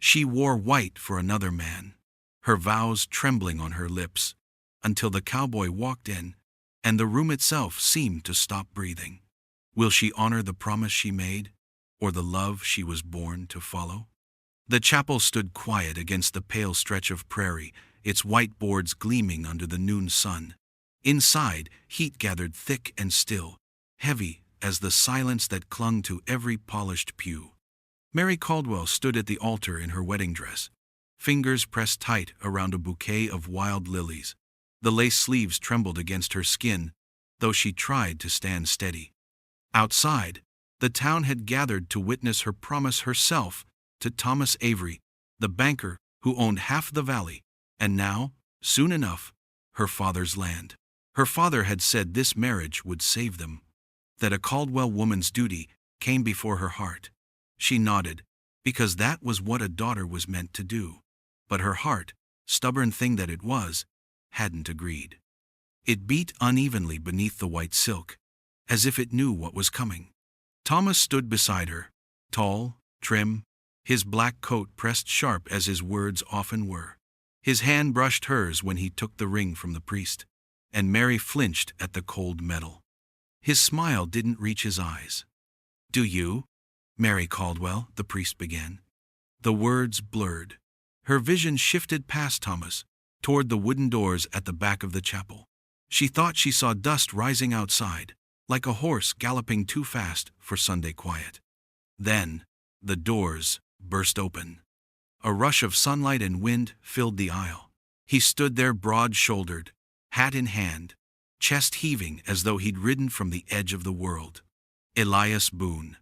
She wore white for another man, her vows trembling on her lips, until the cowboy walked in, and the room itself seemed to stop breathing. Will she honor the promise she made, or the love she was born to follow? The chapel stood quiet against the pale stretch of prairie, its white boards gleaming under the noon sun. Inside, heat gathered thick and still, heavy as the silence that clung to every polished pew. Mary Caldwell stood at the altar in her wedding dress, fingers pressed tight around a bouquet of wild lilies. The lace sleeves trembled against her skin, though she tried to stand steady. Outside, the town had gathered to witness her promise herself to Thomas Avery, the banker who owned half the valley, and now, soon enough, her father's land. Her father had said this marriage would save them, that a Caldwell woman's duty came before her heart. She nodded, because that was what a daughter was meant to do. But her heart, stubborn thing that it was, hadn't agreed. It beat unevenly beneath the white silk, as if it knew what was coming. Thomas stood beside her, tall, trim, his black coat pressed sharp as his words often were. His hand brushed hers when he took the ring from the priest, and Mary flinched at the cold metal. His smile didn't reach his eyes. "Do you, Mary Caldwell?" the priest began. The words blurred. Her vision shifted past Thomas, toward the wooden doors at the back of the chapel. She thought she saw dust rising outside, like a horse galloping too fast for Sunday quiet. Then, the doors burst open. A rush of sunlight and wind filled the aisle. He stood there broad-shouldered, hat in hand, chest heaving as though he'd ridden from the edge of the world. Elias Boone,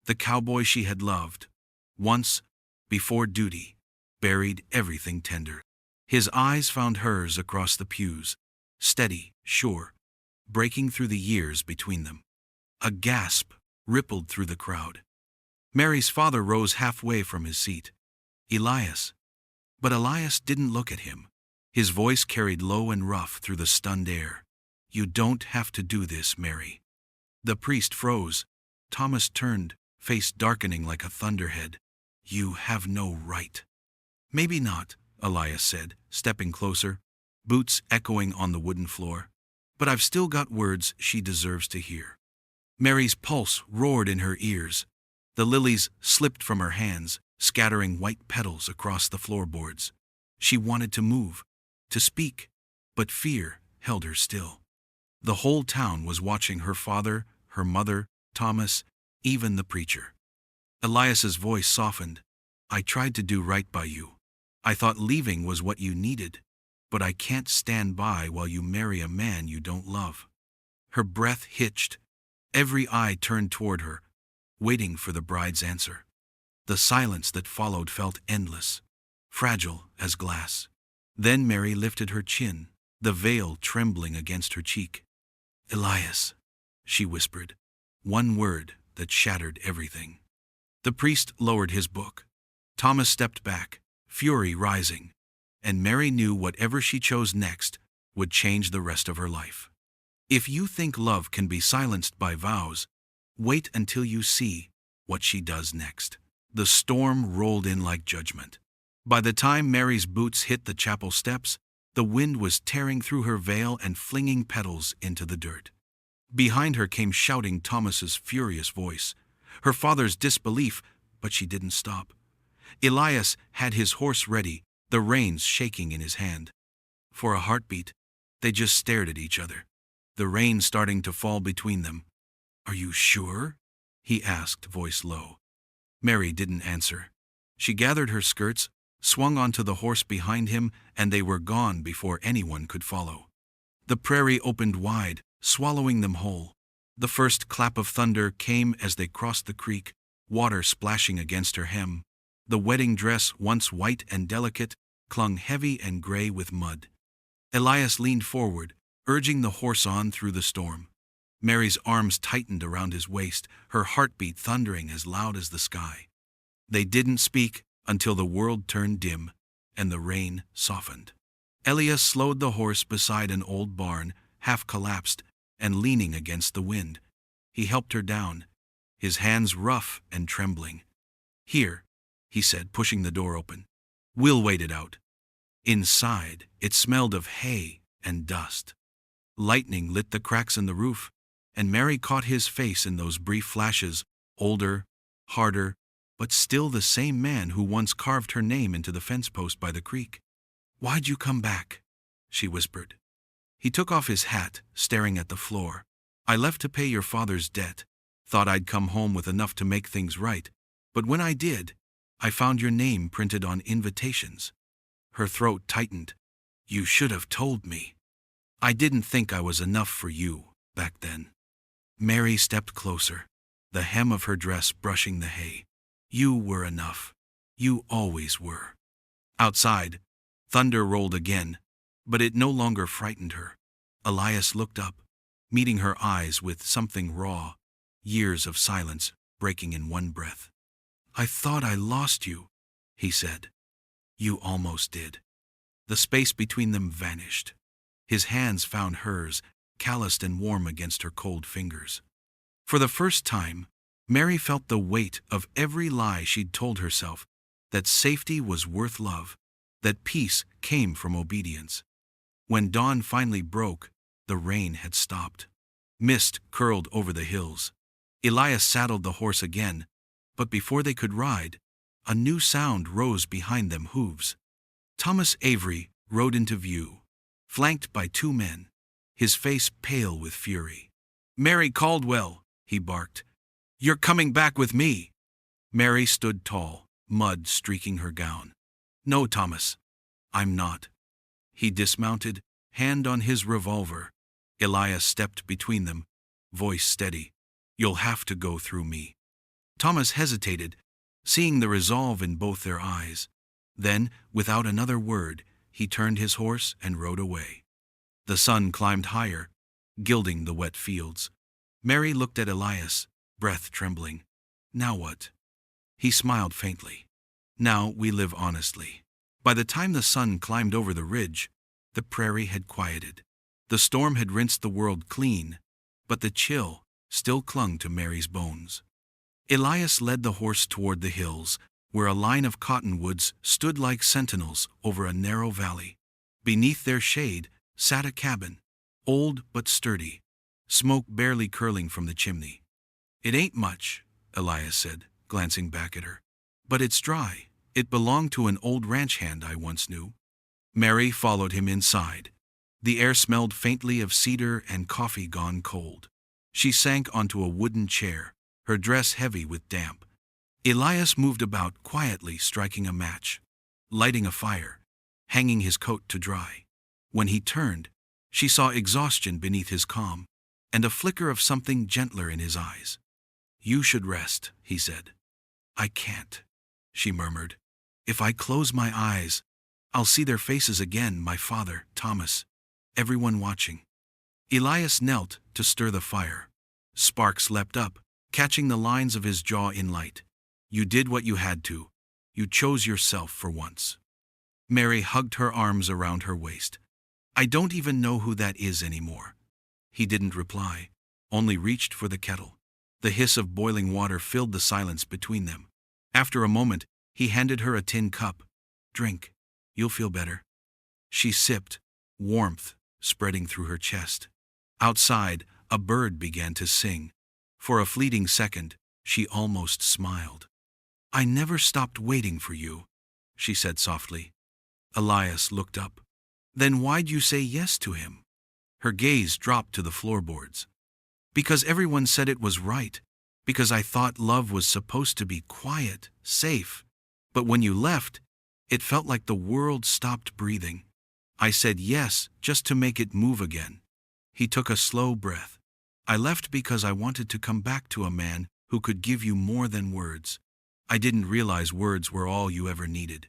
the cowboy she had loved, once, before duty, buried everything tender. His eyes found hers across the pews, steady, sure, breaking through the years between them. A gasp rippled through the crowd. Mary's father rose halfway from his seat. "Elias." But Elias didn't look at him. His voice carried low and rough through the stunned air. "You don't have to do this, Mary." The priest froze. Thomas turned, face darkening like a thunderhead. "You have no right." "Maybe not," Elias said, stepping closer, boots echoing on the wooden floor. "But I've still got words she deserves to hear." Mary's pulse roared in her ears. The lilies slipped from her hands, scattering white petals across the floorboards. She wanted to move, to speak, but fear held her still. The whole town was watching her father, her mother, Thomas, even the preacher. Elias's voice softened. "I tried to do right by you. I thought leaving was what you needed, but I can't stand by while you marry a man you don't love." Her breath hitched. Every eye turned toward her, waiting for the bride's answer. The silence that followed felt endless, fragile as glass. Then Mary lifted her chin, the veil trembling against her cheek. "Elias," she whispered, one word that shattered everything. The priest lowered his book. Thomas stepped back, fury rising, and Mary knew whatever she chose next would change the rest of her life. If you think love can be silenced by vows, wait until you see what she does next. The storm rolled in like judgment. By the time Mary's boots hit the chapel steps, the wind was tearing through her veil and flinging petals into the dirt. Behind her came shouting Thomas's furious voice, her father's disbelief, but she didn't stop. Elias had his horse ready, the reins shaking in his hand. For a heartbeat, they just stared at each other, the rain starting to fall between them. "Are you sure?" he asked, voice low. Mary didn't answer. She gathered her skirts, swung onto the horse behind him, and they were gone before anyone could follow. The prairie opened wide, swallowing them whole. The first clap of thunder came as they crossed the creek, water splashing against her hem. The wedding dress, once white and delicate, clung heavy and gray with mud. Elias leaned forward, urging the horse on through the storm. Mary's arms tightened around his waist, her heartbeat thundering as loud as the sky. They didn't speak until the world turned dim and the rain softened. Elias slowed the horse beside an old barn, half collapsed and leaning against the wind. He helped her down, his hands rough and trembling. "Here," he said, pushing the door open. We'll wait it out. Inside, it smelled of hay and dust. Lightning lit the cracks in the roof, and Mary caught his face in those brief flashes, older, harder, but still the same man who once carved her name into the fence post by the creek. Why'd you come back? She whispered. He took off his hat, staring at the floor. I left to pay your father's debt. Thought I'd come home with enough to make things right. But when I did, I found your name printed on invitations. Her throat tightened. You should have told me. I didn't think I was enough for you, back then. Mary stepped closer, the hem of her dress brushing the hay. You were enough. You always were. Outside, thunder rolled again, but it no longer frightened her. Elias looked up, meeting her eyes with something raw, years of silence breaking in one breath. I thought I lost you, he said. You almost did. The space between them vanished. His hands found hers, calloused and warm against her cold fingers. For the first time, Mary felt the weight of every lie she'd told herself, that safety was worth love, that peace came from obedience. When dawn finally broke, the rain had stopped. Mist curled over the hills. Elias saddled the horse again, but before they could ride, a new sound rose behind them, hooves. Thomas Avery rode into view, flanked by two men, his face pale with fury. Mary Caldwell, he barked. You're coming back with me. Mary stood tall, mud streaking her gown. No, Thomas, I'm not. He dismounted, hand on his revolver. Elias stepped between them, voice steady. You'll have to go through me. Thomas hesitated, seeing the resolve in both their eyes. Then, without another word, he turned his horse and rode away. The sun climbed higher, gilding the wet fields. Mary looked at Elias, breath trembling. Now what? He smiled faintly. Now we live honestly. By the time the sun climbed over the ridge, the prairie had quieted. The storm had rinsed the world clean, but the chill still clung to Mary's bones. Elias led the horse toward the hills, where a line of cottonwoods stood like sentinels over a narrow valley. Beneath their shade sat a cabin, old but sturdy, smoke barely curling from the chimney. It ain't much, Elias said, glancing back at her. But it's dry. It belonged to an old ranch hand I once knew. Mary followed him inside. The air smelled faintly of cedar and coffee gone cold. She sank onto a wooden chair, her dress heavy with damp. Elias moved about quietly, striking a match, lighting a fire, hanging his coat to dry. When he turned, she saw exhaustion beneath his calm, and a flicker of something gentler in his eyes. You should rest, he said. I can't, she murmured. If I close my eyes, I'll see their faces again, my father, Thomas, everyone watching. Elias knelt to stir the fire. Sparks leapt up, catching the lines of his jaw in light. You did what you had to. You chose yourself for once. Mary hugged her arms around her waist. I don't even know who that is anymore. He didn't reply, only reached for the kettle. The hiss of boiling water filled the silence between them. After a moment, he handed her a tin cup. Drink. You'll feel better. She sipped, warmth spreading through her chest. Outside, a bird began to sing. For a fleeting second, she almost smiled. I never stopped waiting for you, she said softly. Elias looked up. Then why'd you say yes to him? Her gaze dropped to the floorboards. Because everyone said it was right. Because I thought love was supposed to be quiet, safe. But when you left, it felt like the world stopped breathing. I said yes just to make it move again. He took a slow breath. I left because I wanted to come back to a man who could give you more than words. I didn't realize words were all you ever needed.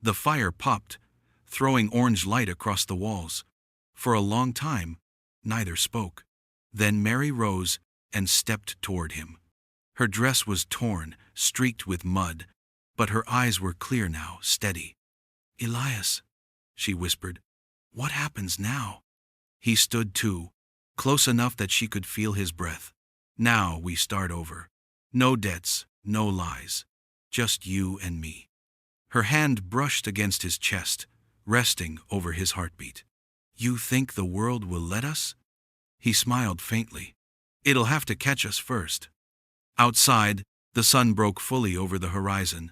The fire popped, throwing orange light across the walls. For a long time, neither spoke. Then Mary rose and stepped toward him. Her dress was torn, streaked with mud, but her eyes were clear now, steady. Elias, she whispered, what happens now? He stood too, close enough that she could feel his breath. Now we start over. No debts, no lies. just you and me. Her hand brushed against his chest, resting over his heartbeat. You think the world will let us? He smiled faintly. It'll have to catch us first. Outside, the sun broke fully over the horizon,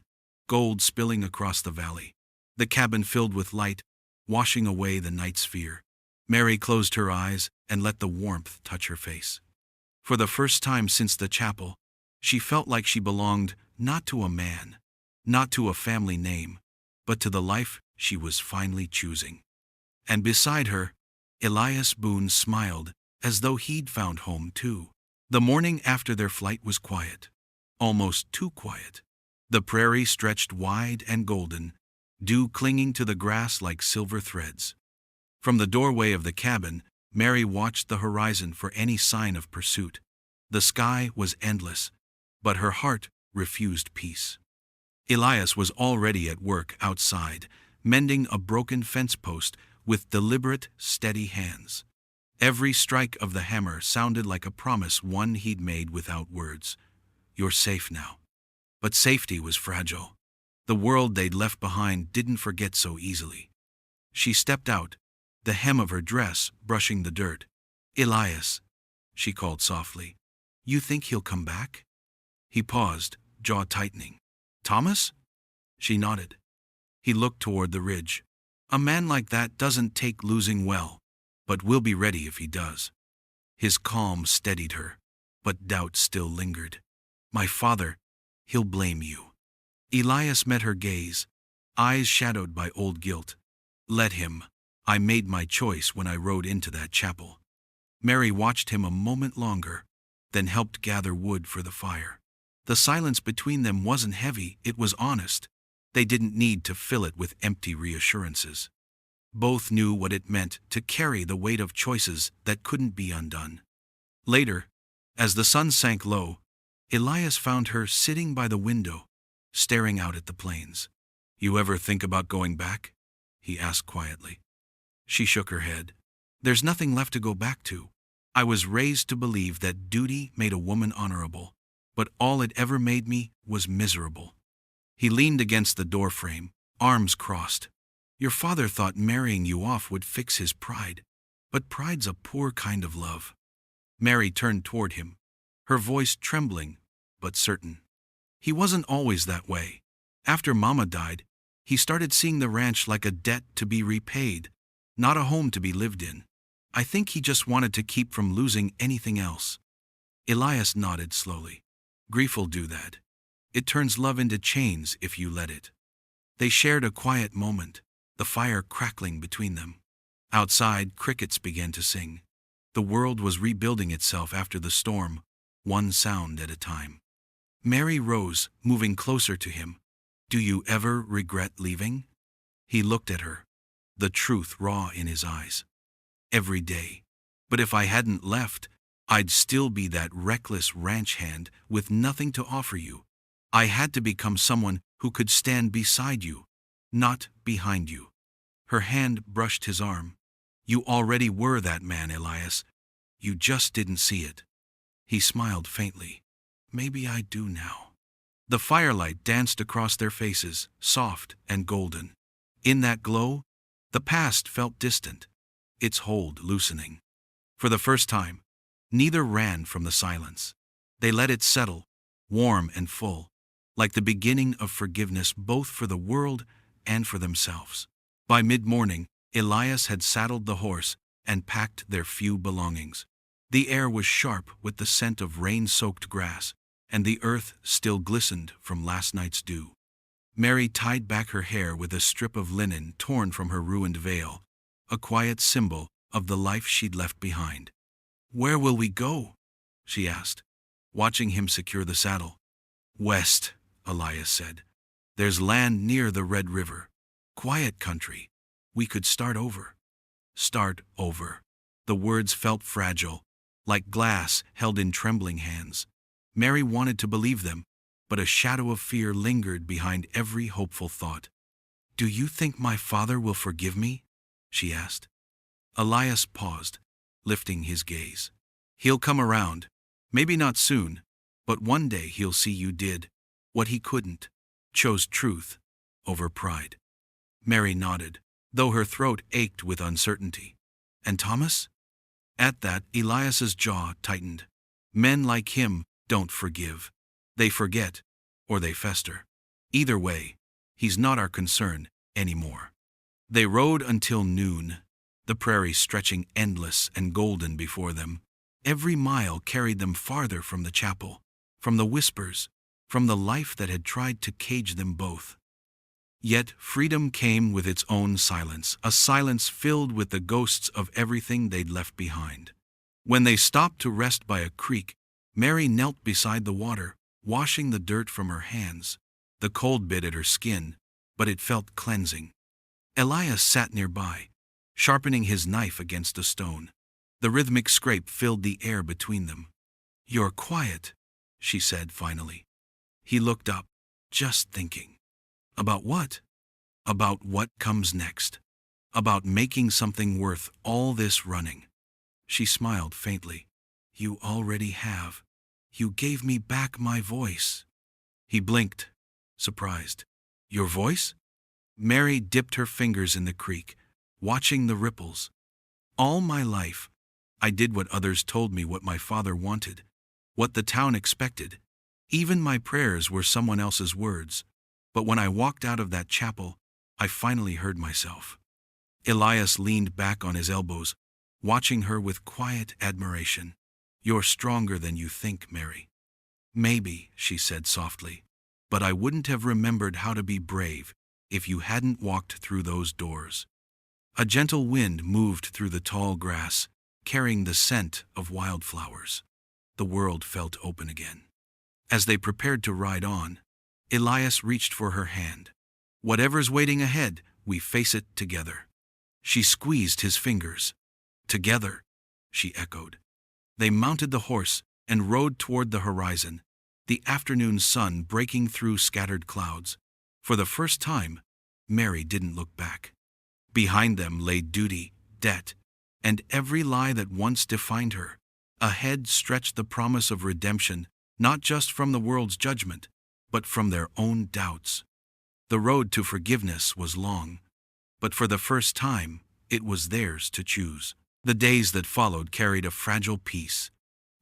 gold spilling across the valley. The cabin filled with light, washing away the night's fear. Mary closed her eyes and let the warmth touch her face. For the first time since the chapel, she felt like she belonged not to a man, not to a family name, but to the life she was finally choosing. And beside her, Elias Boone smiled as though he'd found home too. The morning after their flight was quiet, almost too quiet. The prairie stretched wide and golden, dew clinging to the grass like silver threads. From the doorway of the cabin, Mary watched the horizon for any sign of pursuit. The sky was endless, but her heart refused peace. Elias was already at work outside, mending a broken fence post with deliberate, steady hands. Every strike of the hammer sounded like a promise one he'd made without words. You're safe now. But safety was fragile. The world they'd left behind didn't forget so easily. She stepped out, the hem of her dress brushing the dirt. Elias, she called softly, you think he'll come back? He paused, jaw tightening. Thomas? She nodded. He looked toward the ridge. A man like that doesn't take losing well, but we'll be ready if he does. His calm steadied her, but doubt still lingered. My father, he'll blame you. Elias met her gaze, eyes shadowed by old guilt. Let him. I made my choice when I rode into that chapel. Mary watched him a moment longer, then helped gather wood for the fire. The silence between them wasn't heavy, it was honest. They didn't need to fill it with empty reassurances. Both knew what it meant to carry the weight of choices that couldn't be undone. Later, as the sun sank low, Elias found her sitting by the window, staring out at the plains. You ever think about going back? He asked quietly. She shook her head. There's nothing left to go back to. I was raised to believe that duty made a woman honorable, but all it ever made me was miserable. He leaned against the doorframe, arms crossed. Your father thought marrying you off would fix his pride, but pride's a poor kind of love. Mary turned toward him, her voice trembling, but certain. He wasn't always that way. After Mama died, he started seeing the ranch like a debt to be repaid, not a home to be lived in. I think he just wanted to keep from losing anything else. Elias nodded slowly. Grief'll do that. It turns love into chains if you let it. They shared a quiet moment, the fire crackling between them. Outside, crickets began to sing. The world was rebuilding itself after the storm, one sound at a time. Mary rose, moving closer to him. Do you ever regret leaving? He looked at her, the truth raw in his eyes. Every day. But if I hadn't left, I'd still be that reckless ranch hand with nothing to offer you. I had to become someone who could stand beside you, not behind you. Her hand brushed his arm. You already were that man, Elias. You just didn't see it. He smiled faintly. Maybe I do now. The firelight danced across their faces, soft and golden. In that glow, the past felt distant, its hold loosening. For the first time, neither ran from the silence. They let it settle, warm and full, like the beginning of forgiveness both for the world and for themselves. By mid-morning, Elias had saddled the horse and packed their few belongings. The air was sharp with the scent of rain-soaked grass, and the earth still glistened from last night's dew. Mary tied back her hair with a strip of linen torn from her ruined veil, a quiet symbol of the life she'd left behind. Where will we go? She asked, watching him secure the saddle. West, Elias said. There's land near the Red River. Quiet country. We could start over. Start over. The words felt fragile, like glass held in trembling hands. Mary wanted to believe them, but a shadow of fear lingered behind every hopeful thought. Do you think my father will forgive me? She asked. Elias paused, lifting his gaze. He'll come around. Maybe not soon, but one day he'll see you did what he couldn't. chose truth over pride. Mary nodded, though her throat ached with uncertainty. And Thomas? At that, Elias's jaw tightened. Men like him don't forgive. They forget, or they fester. Either way, he's not our concern anymore. They rode until noon, the prairie stretching endless and golden before them. Every mile carried them farther from the chapel, from the whispers, from the life that had tried to cage them both. Yet freedom came with its own silence, a silence filled with the ghosts of everything they'd left behind. When they stopped to rest by a creek, Mary knelt beside the water, washing the dirt from her hands. The cold bit at her skin, but it felt cleansing. Elias sat nearby, sharpening his knife against a stone. The rhythmic scrape filled the air between them. "You're quiet," she said finally. He looked up, just thinking. About what? About what comes next. About making something worth all this running. She smiled faintly. "You already have. You gave me back my voice." He blinked, surprised. "Your voice?" Mary dipped her fingers in the creek, watching the ripples. "All my life, I did what others told me what my father wanted, what the town expected. Even my prayers were someone else's words. But when I walked out of that chapel, I finally heard myself." Elias leaned back on his elbows, watching her with quiet admiration. "You're stronger than you think, Mary." "Maybe," she said softly, "but I wouldn't have remembered how to be brave if you hadn't walked through those doors." A gentle wind moved through the tall grass, carrying the scent of wildflowers. The world felt open again. As they prepared to ride on, Elias reached for her hand. "Whatever's waiting ahead, we face it together." She squeezed his fingers. "Together," she echoed. They mounted the horse and rode toward the horizon, the afternoon sun breaking through scattered clouds. For the first time, Mary didn't look back. Behind them lay duty, debt, and every lie that once defined her. Ahead stretched the promise of redemption, not just from the world's judgment, but from their own doubts. The road to forgiveness was long, but for the first time, it was theirs to choose. The days that followed carried a fragile peace.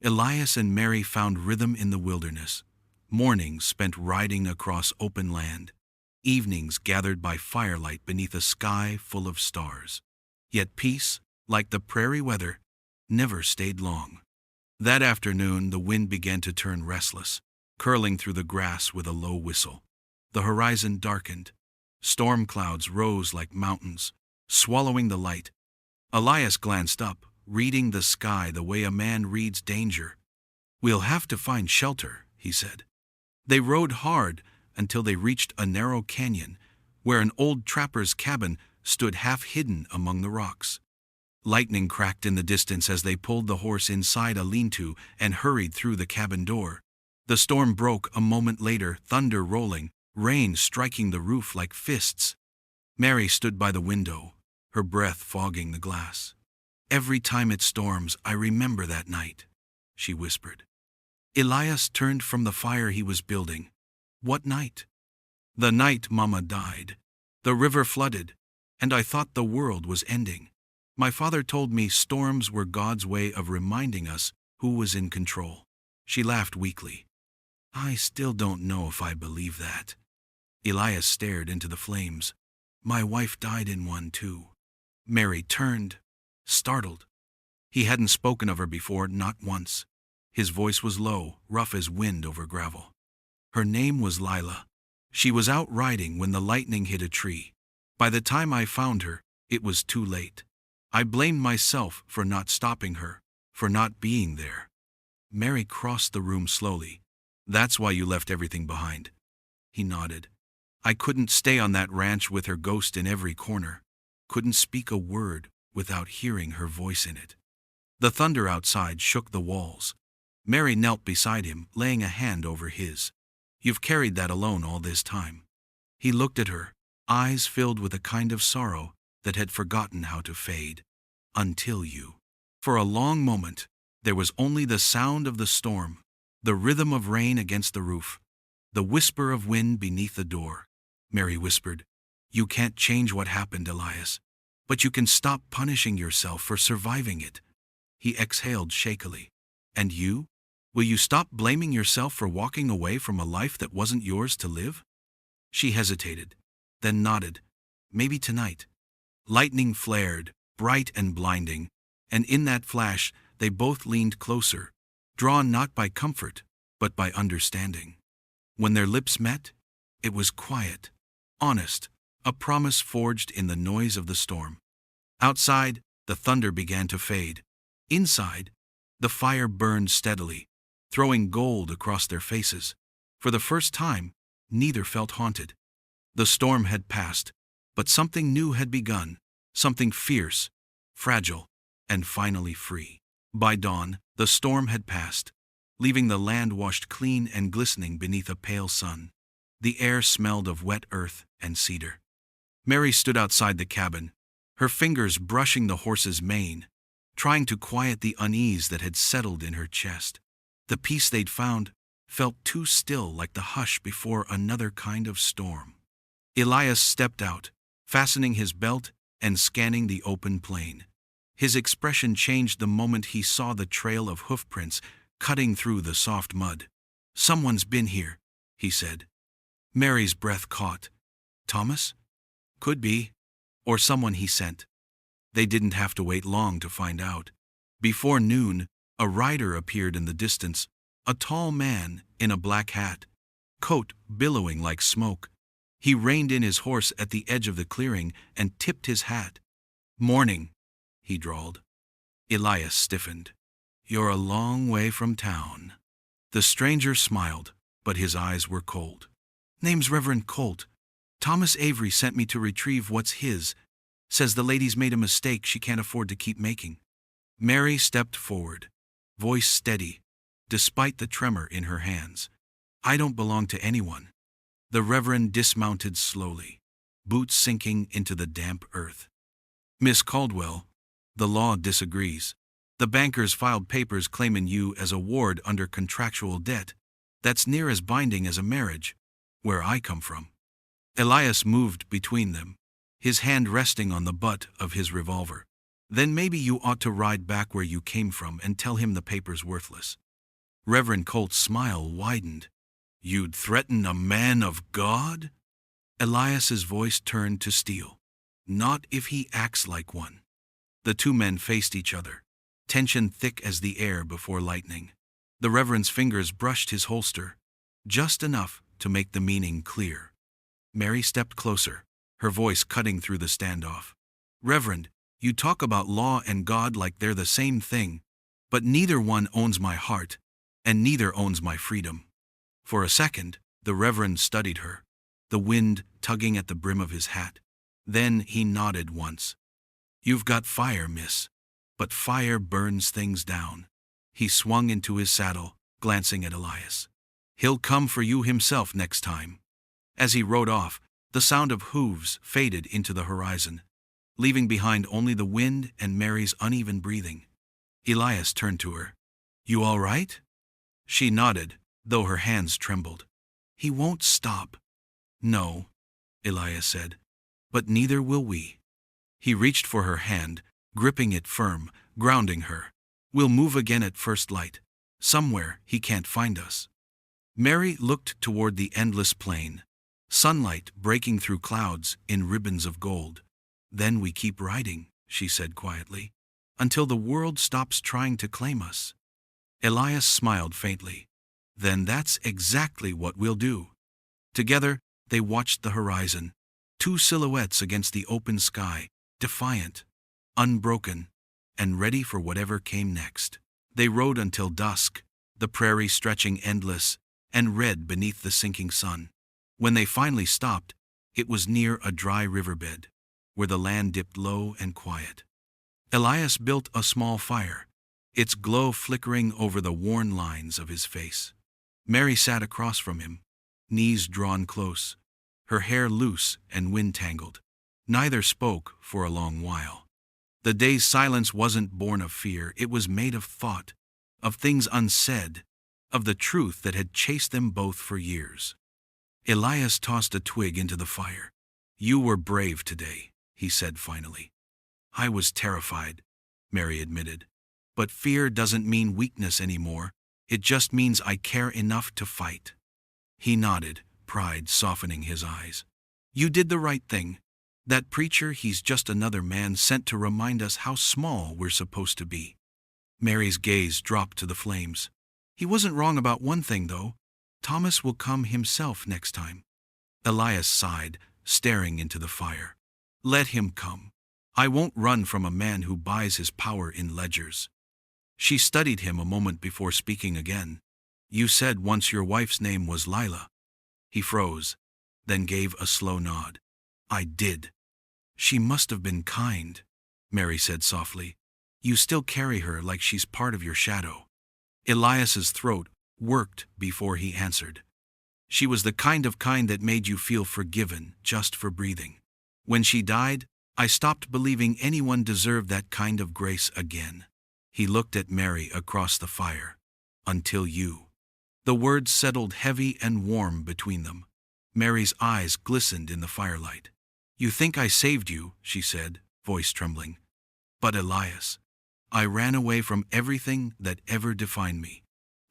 Elias and Mary found rhythm in the wilderness. Mornings spent riding across open land. Evenings gathered by firelight beneath a sky full of stars. Yet peace, like the prairie weather, never stayed long. That afternoon, the wind began to turn restless, curling through the grass with a low whistle. The horizon darkened. Storm clouds rose like mountains, swallowing the light. Elias glanced up, reading the sky the way a man reads danger. "We'll have to find shelter," he said. They rode hard until they reached a narrow canyon, where an old trapper's cabin stood half hidden among the rocks. Lightning cracked in the distance as they pulled the horse inside a lean-to and hurried through the cabin door. The storm broke a moment later, thunder rolling, rain striking the roof like fists. Mary stood by the window, her breath fogging the glass. "Every time it storms, I remember that night," she whispered. Elias turned from the fire he was building. "What night?" "The night Mama died. The river flooded, and I thought the world was ending. My father told me storms were God's way of reminding us who was in control." She laughed weakly. "I still don't know if I believe that." Elias stared into the flames. "My wife died in one too." Mary turned, startled. He hadn't spoken of her before, not once. His voice was low, rough as wind over gravel. "Her name was Lila. She was out riding when the lightning hit a tree. By the time I found her, it was too late. I blamed myself for not stopping her, for not being there." Mary crossed the room slowly. "That's why you left everything behind." He nodded. "I couldn't stay on that ranch with her ghost in every corner. Couldn't speak a word without hearing her voice in it." The thunder outside shook the walls. Mary knelt beside him, laying a hand over his. "You've carried that alone all this time." He looked at her, eyes filled with a kind of sorrow that had forgotten how to fade. "Until you." For a long moment, there was only the sound of the storm, the rhythm of rain against the roof. The whisper of wind beneath the door. Mary whispered, "You can't change what happened, Elias. But you can stop punishing yourself for surviving it." He exhaled shakily. "And you? Will you stop blaming yourself for walking away from a life that wasn't yours to live?" She hesitated, then nodded. "Maybe tonight." Lightning flared, bright and blinding, and in that flash they both leaned closer, drawn not by comfort, but by understanding. When their lips met, it was quiet, honest, a promise forged in the noise of the storm. Outside, the thunder began to fade. Inside, the fire burned steadily, throwing gold across their faces. For the first time, neither felt haunted. The storm had passed, but something new had begun, something fierce, fragile, and finally free. By dawn, the storm had passed, leaving the land washed clean and glistening beneath a pale sun. The air smelled of wet earth and cedar. Mary stood outside the cabin, her fingers brushing the horse's mane, trying to quiet the unease that had settled in her chest. The peace they'd found felt too still, like the hush before another kind of storm. Elias stepped out, fastening his belt and scanning the open plain. His expression changed the moment he saw the trail of hoofprints cutting through the soft mud. "Someone's been here," he said. Mary's breath caught. Thomas? Could be. Or someone he sent. They didn't have to wait long to find out. Before noon, a rider appeared in the distance, a tall man in a black hat, coat billowing like smoke. He reined in his horse at the edge of the clearing and tipped his hat. "Morning," he drawled. Elias stiffened. "You're a long way from town." The stranger smiled, but his eyes were cold. "Name's Reverend Colt. Thomas Avery sent me to retrieve what's his. Says the lady's made a mistake she can't afford to keep making." Mary stepped forward, voice steady, despite the tremor in her hands. "I don't belong to anyone." The Reverend dismounted slowly, boots sinking into the damp earth. "Miss Caldwell, the law disagrees. The bankers filed papers claiming you as a ward under contractual debt. That's near as binding as a marriage, where I come from." Elias moved between them, his hand resting on the butt of his revolver. "Then maybe you ought to ride back where you came from and tell him the paper's worthless." Reverend Colt's smile widened. "You'd threaten a man of God?" Elias's voice turned to steel. "Not if he acts like one." The two men faced each other, tension thick as the air before lightning. The Reverend's fingers brushed his holster, just enough to make the meaning clear. Mary stepped closer, her voice cutting through the standoff. "Reverend, you talk about law and God like they're the same thing, but neither one owns my heart, and neither owns my freedom." For a second, the Reverend studied her, the wind tugging at the brim of his hat. Then he nodded once. "You've got fire, miss, but fire burns things down." He swung into his saddle, glancing at Elias. "He'll come for you himself next time." As he rode off, the sound of hooves faded into the horizon, leaving behind only the wind and Mary's uneven breathing. Elias turned to her. "You all right?" She nodded, though her hands trembled. "He won't stop." "No," Elias said, "but neither will we." He reached for her hand, gripping it firm, grounding her. "We'll move again at first light. Somewhere he can't find us." Mary looked toward the endless plain, sunlight breaking through clouds in ribbons of gold. "Then we keep riding," she said quietly, "until the world stops trying to claim us." Elias smiled faintly. "Then that's exactly what we'll do." Together, they watched the horizon, two silhouettes against the open sky, defiant, unbroken, and ready for whatever came next. They rode until dusk, the prairie stretching endless and red beneath the sinking sun. When they finally stopped, it was near a dry riverbed, where the land dipped low and quiet. Elias built a small fire, its glow flickering over the worn lines of his face. Mary sat across from him, knees drawn close, her hair loose and wind-tangled. Neither spoke for a long while. The day's silence wasn't born of fear, it was made of thought, of things unsaid, of the truth that had chased them both for years. Elias tossed a twig into the fire. "You were brave today," he said finally. "I was terrified," Mary admitted. "But fear doesn't mean weakness anymore. It just means I care enough to fight." He nodded, pride softening his eyes. "You did the right thing. That preacher, he's just another man sent to remind us how small we're supposed to be." Mary's gaze dropped to the flames. "He wasn't wrong about one thing, though. Thomas will come himself next time." Elias sighed, staring into the fire. "Let him come. I won't run from a man who buys his power in ledgers." She studied him a moment before speaking again. "You said once your wife's name was Lila." He froze, then gave a slow nod. "I did." "She must have been kind," Mary said softly. "You still carry her like she's part of your shadow." Elias's throat worked before he answered. "She was the kind that made you feel forgiven just for breathing. When she died, I stopped believing anyone deserved that kind of grace again." He looked at Mary across the fire. "Until you." The words settled heavy and warm between them. Mary's eyes glistened in the firelight. "You think I saved you," she said, voice trembling. "But Elias, I ran away from everything that ever defined me.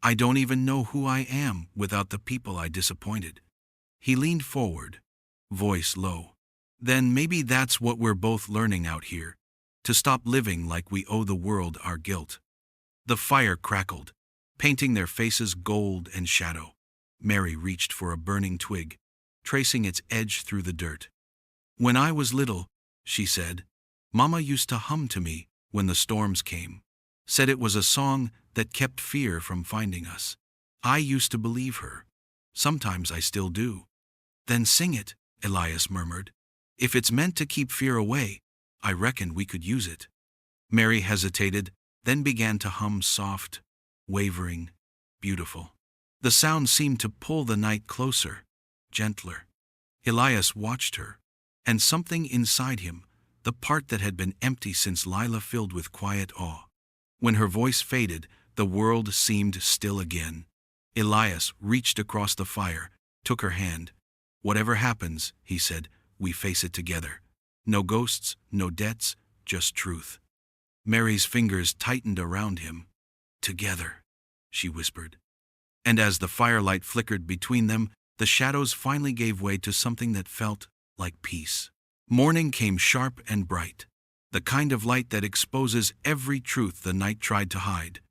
I don't even know who I am without the people I disappointed." He leaned forward, voice low. "Then maybe that's what we're both learning out here, to stop living like we owe the world our guilt." The fire crackled, painting their faces gold and shadow. Mary reached for a burning twig, tracing its edge through the dirt. "When I was little," she said, "Mama used to hum to me when the storms came. Said it was a song that kept fear from finding us. I used to believe her. Sometimes I still do." "Then sing it," Elias murmured. "If it's meant to keep fear away, I reckon we could use it." Mary hesitated, then began to hum soft, wavering, beautiful. The sound seemed to pull the night closer, gentler. Elias watched her, and something inside him, the part that had been empty since Lila, filled with quiet awe. When her voice faded, the world seemed still again. Elias reached across the fire, took her hand. "Whatever happens," he said, "we face it together. No ghosts, no debts, just truth." Mary's fingers tightened around him. "Together," she whispered. And as the firelight flickered between them, the shadows finally gave way to something that felt like peace. Morning came sharp and bright, the kind of light that exposes every truth the night tried to hide.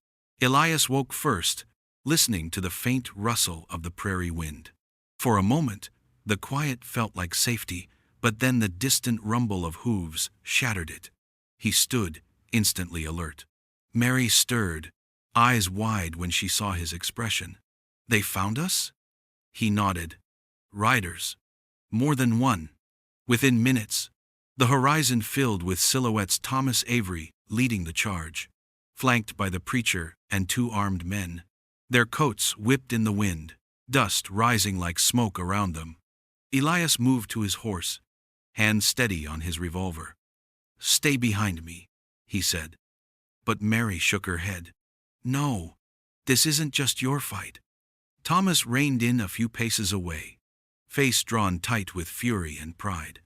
Elias woke first, listening to the faint rustle of the prairie wind. For a moment, the quiet felt like safety, but then the distant rumble of hooves shattered it. He stood, instantly alert. Mary stirred, eyes wide when she saw his expression. "They found us?" He nodded. "Riders. More than one." Within minutes, the horizon filled with silhouettes. Thomas Avery leading the charge, flanked by the preacher and 2 armed men. Their coats whipped in the wind, dust rising like smoke around them. Elias moved to his horse, hand steady on his revolver. "Stay behind me," he said. But Mary shook her head. "No, this isn't just your fight." Thomas reined in a few paces away, face drawn tight with fury and pride.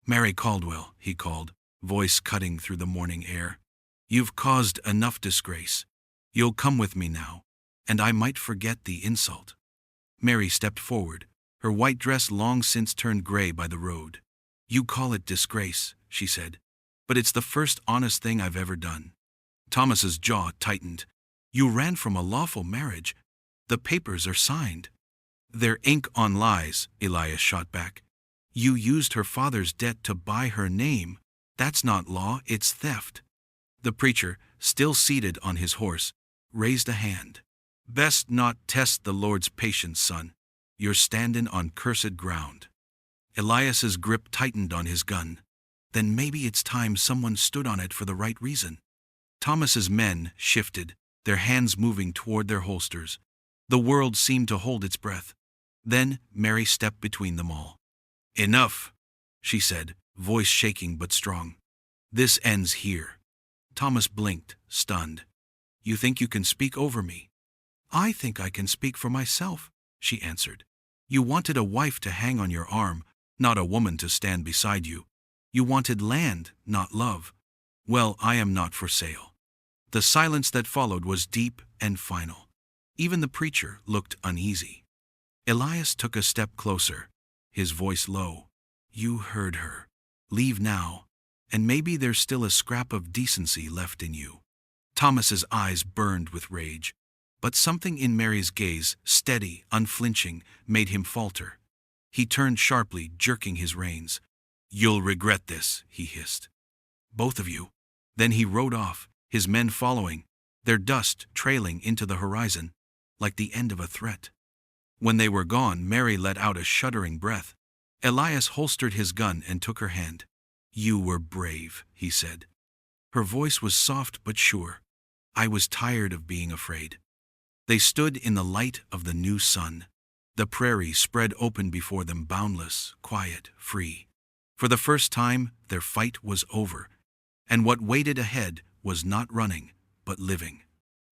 "Mary Caldwell," he called, voice cutting through the morning air. "You've caused enough disgrace. You'll come with me now, and I might forget the insult." Mary stepped forward, her white dress long since turned gray by the road. "You call it disgrace," she said, "but it's the first honest thing I've ever done." Thomas's jaw tightened. "You ran from a lawful marriage. The papers are signed." "They're ink on lies," Elias shot back. "You used her father's debt to buy her name. That's not law, it's theft." The preacher, still seated on his horse, raised a hand. "Best not test the Lord's patience, son. You're standing on cursed ground." Elias's grip tightened on his gun. Then maybe it's time someone stood on it for the right reason. Thomas's men shifted, their hands moving toward their holsters. The world seemed to hold its breath. Then Mary stepped between them all. "Enough," she said, voice shaking but strong. "This ends here." Thomas blinked, stunned. "You think you can speak over me?" "I think I can speak for myself," she answered. You wanted a wife to hang on your arm, not a woman to stand beside you. You wanted land, not love. Well, I am not for sale." The silence that followed was deep and final. Even the preacher looked uneasy. Elias took a step closer, his voice low. "You heard her. Leave now, and maybe there's still a scrap of decency left in you." Thomas's eyes burned with rage, but something in Mary's gaze, steady, unflinching, made him falter. He turned sharply, jerking his reins. "You'll regret this," he hissed. "Both of you." Then he rode off, his men following, their dust trailing into the horizon, like the end of a threat. When they were gone, Mary let out a shuddering breath. Elias holstered his gun and took her hand. "You were brave," he said. Her voice was soft but sure. "I was tired of being afraid." They stood in the light of the new sun. The prairie spread open before them, boundless, quiet, free. For the first time, their fight was over, and what waited ahead was not running, but living.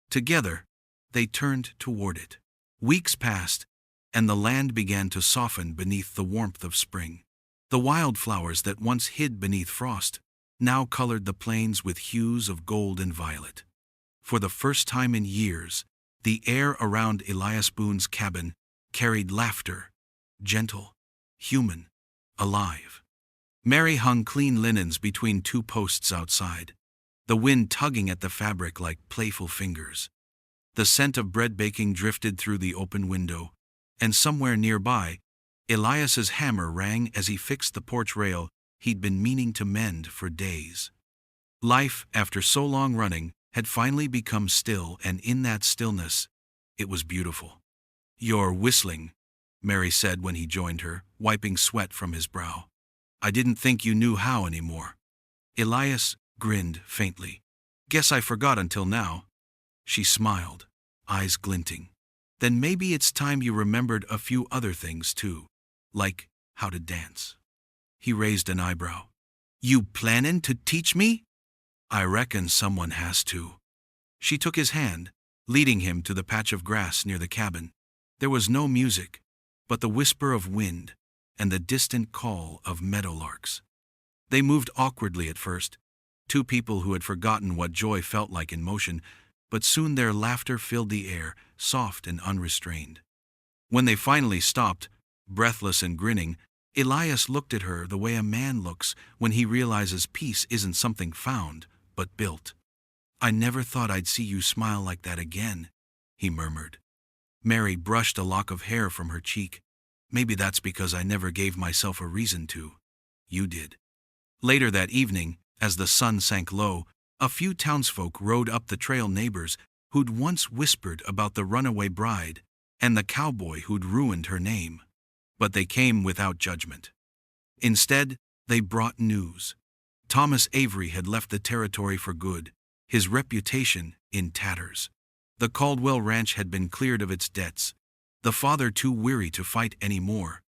Together, they turned toward it. Weeks passed, and the land began to soften beneath the warmth of spring. The wildflowers that once hid beneath frost now colored the plains with hues of gold and violet. For the first time in years, the air around Elias Boone's cabin carried laughter, gentle, human, alive. Mary hung clean linens between two posts outside, the wind tugging at the fabric like playful fingers. The scent of bread baking drifted through the open window, and somewhere nearby, Elias's hammer rang as he fixed the porch rail he'd been meaning to mend for days. Life, after so long running, had finally become still, and in that stillness, it was beautiful. "You're whistling," Mary said when he joined her, wiping sweat from his brow. "I didn't think you knew how anymore." Elias grinned faintly. "Guess I forgot until now." She smiled, eyes glinting. "Then maybe it's time you remembered a few other things too, like how to dance." He raised an eyebrow. "You plannin' to teach me?" "I reckon someone has to." She took his hand, leading him to the patch of grass near the cabin. There was no music, but the whisper of wind and the distant call of meadowlarks. They moved awkwardly at first, two people who had forgotten what joy felt like in motion, but soon their laughter filled the air, soft and unrestrained. When they finally stopped, breathless and grinning, Elias looked at her the way a man looks when he realizes peace isn't something found, but built. "I never thought I'd see you smile like that again," he murmured. Mary brushed a lock of hair from her cheek. "Maybe that's because I never gave myself a reason to." "You did." Later that evening, as the sun sank low, a few townsfolk rode up the trail, neighbors who'd once whispered about the runaway bride and the cowboy who'd ruined her name. But they came without judgment. Instead, they brought news. Thomas Avery had left the territory for good, his reputation in tatters. The Caldwell ranch had been cleared of its debts, the father too weary to fight any more.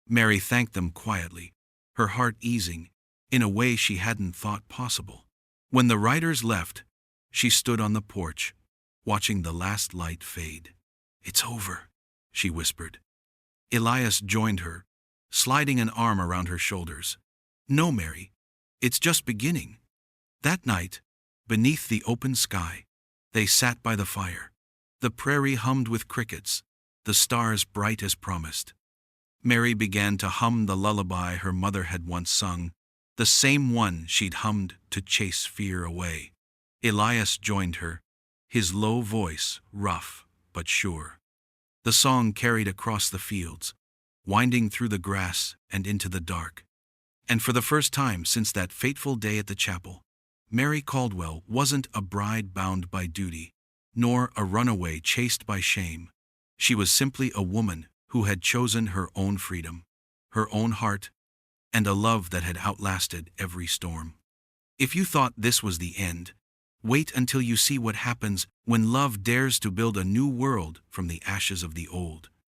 Mary thanked them quietly, her heart easing in a way she hadn't thought possible. When the riders left, she stood on the porch, watching the last light fade. "It's over," she whispered. Elias joined her, sliding an arm around her shoulders. "No, Mary, it's just beginning." That night, beneath the open sky, they sat by the fire. The prairie hummed with crickets, the stars bright as promised. Mary began to hum the lullaby her mother had once sung, the same one she'd hummed to chase fear away. Elias joined her, his low voice rough but sure. The song carried across the fields, winding through the grass and into the dark. And for the first time since that fateful day at the chapel, Mary Caldwell wasn't a bride bound by duty, nor a runaway chased by shame. She was simply a woman who had chosen her own freedom, her own heart, and a love that had outlasted every storm. If you thought this was the end, wait until you see what happens when love dares to build a new world from the ashes of the old.